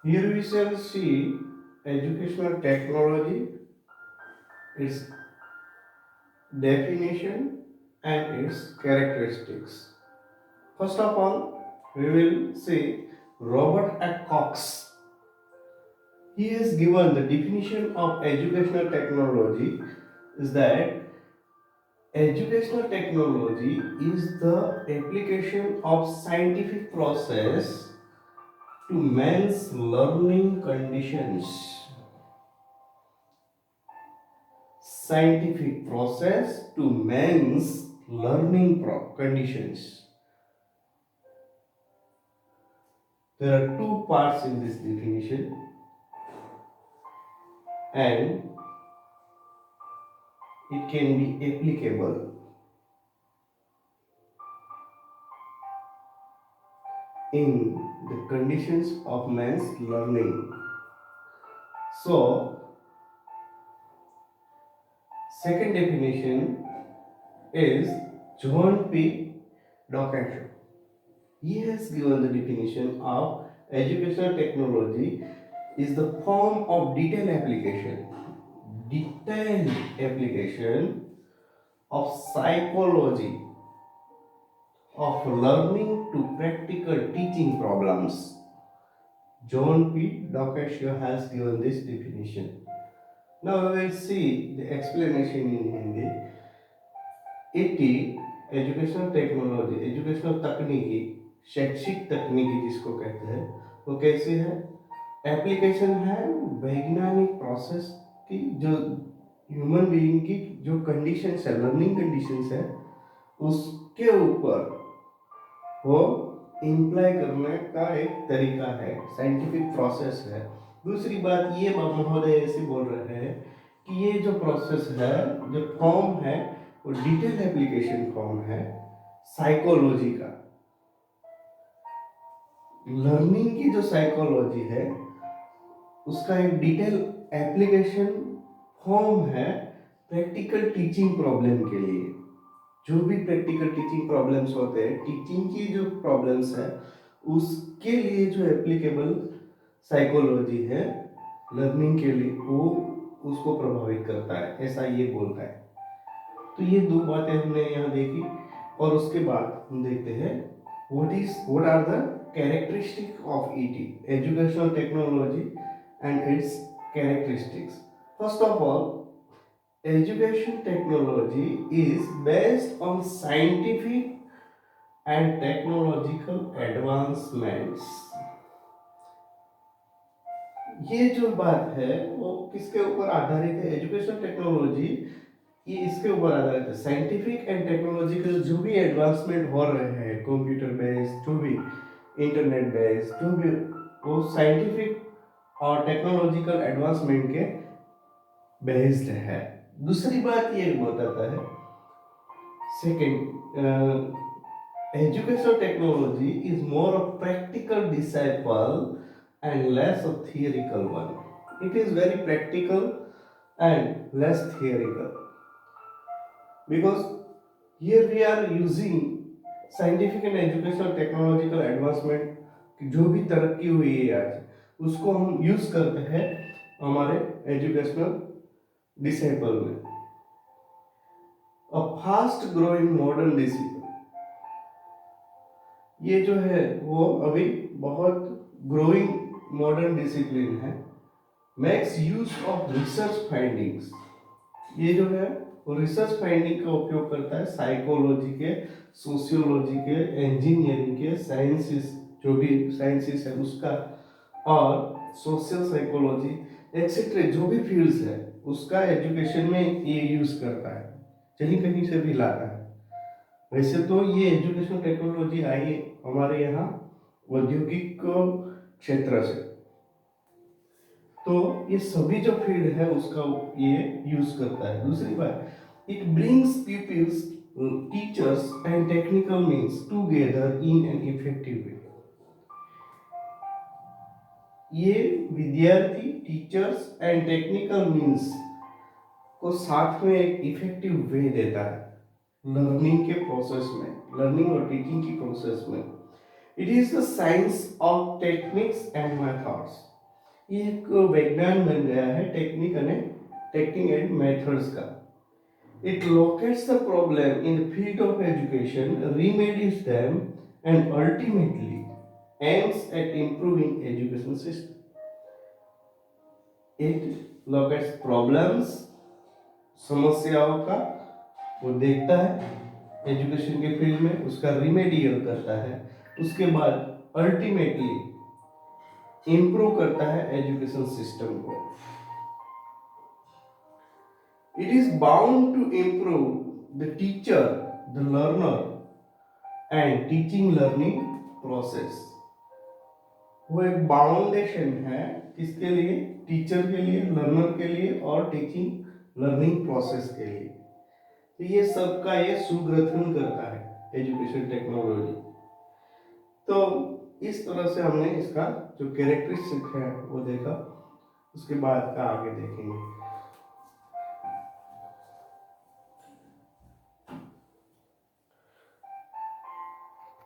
Here we shall see educational technology, its definition and its characteristics. First of all, we will see Robert A. Cox. He has given the definition of educational technology is that educational technology is the application of scientific process to man's learning conditions. Scientific process to man's learning conditions. There are two parts in this definition, and it can be applicable in the conditions of man's learning. So, second definition is John P. Dockery. He has given the definition of educational technology is the form of detailed application of psychology of learning to practical teaching problems. John P. Dockery has given this definition. Now we will see the explanation in Hindi. Eighty educational technology educational तकनीकी शैक्षिक तकनीकी जिसको कहते हैं वो कैसी है application है वैज्ञानिक प्रोसेस की जो ह्यूमन बीइंग की जो कंडीशंस है लर्निंग कंडीशंस है उसके ऊपर वो इम्प्लाई करने का एक तरीका है साइंटिफिक प्रोसेस है। दूसरी बात ये महोदय ऐसे बोल रहे हैं कि ये जो प्रोसेस है जो फॉर्म है वो डिटेल एप्लीकेशन फॉर्म है साइकोलॉजी का। लर्निंग की जो साइकोलॉजी है उसका एक डिटेल एप्लीकेशन फॉर्म है प्रैक्टिकल टीचिंग प्रॉब्लम के लिए। जो भी प्रैक्टिकल टीचिंग प्रॉब्लम्स होते हैं टीचिंग की जो प्रॉब्लम्स है उसके लिए जो एप्लीकेबल साइकोलॉजी है लर्निंग के लिए वो उसको प्रभावित करता है ऐसा ये बोलता है। तो ये दो बातें हमने यहाँ देखी और उसके बाद हम देखते हैं what are the characteristics of ET educational technology and its characteristics. First of all, education technology is based on scientific and technological advancements. ये जो बात है वो किसके ऊपर आधारित है एजुकेशन टेक्नोलॉजी ये इसके ऊपर आधारित है साइंटिफिक एंड टेक्नोलॉजिकल जो भी एडवांसमेंट हो रहे हैं कंप्यूटर बेस्ड जो भी इंटरनेट बेस्ड जो भी वो साइंटिफिक और टेक्नोलॉजिकल एडवांसमेंट के बेस्ड है। दूसरी बात ये बताता है second education technology is more of practical disciple and less of theoretical one. It is very practical and less theoretical because here we are using scientific and educational technological advancement जो भी तरक्की हुई है आज उसको हम यूज करते हैं हमारे एजुकेशनल डिसाइपल में। A fast growing modern discipline ये जो है वो अभी बहुत ग्रोइंग मॉडर्न डिसिप्लिन है makes use of research findings. ये जो है वो रिसर्च फाइंडिंग का उपयोग करता है साइकोलॉजी के सोशियोलॉजी के इंजीनियरिंग के साइंसेस जो भी साइंसेस है उसका और सोशल साइकोलॉजी एक्सेट्रा जो भी फील्ड्स है उसका एजुकेशन में ये यूज करता है कहीं कहीं से भी लाता है। वैसे तो ये एजुकेशन टेक्नोलॉजी आई हमारे यहाँ औद्योगिक क्षेत्र से तो ये सभी जो फील्ड है उसका ये यूज करता है। दूसरी बात it brings peoples teachers and technical means together in an effective way. ये विद्यार्थी टीचर्स एंड टेक्निकल मीन्स को साथ में एक इफेक्टिव वे देता है लर्निंग के प्रोसेस में लर्निंग और टीचिंग की प्रोसेस में। It is the science of techniques and methods. ये एक विज्ञान बन गया है टेक्निक एंड मेथड्स का। It locates the problem in the field of education, remedies them, and ultimately aims at improving education system. It locates problems, समस्याओं का वो देखता है एजुकेशन के फील्ड में, उसका रिमेडियल करता है, उसके बाद अल्टीमेटली इम्प्रूव करता है एजुकेशन सिस्टम को। It is bound to improve the teacher, the learner and teaching learning process। वो एक बाउंडेशन है किसके लिए? टीचर के लिए, लर्नर के लिए और टीचिंग लर्निंग प्रोसेस के लिए। तो ये सबका ये सुग्रथन करता है एजुकेशन टेक्नोलॉजी। तो इस तरह से हमने इसका जो कैरेक्टरिस्टिक है वो देखा, उसके बाद का आगे देखेंगे।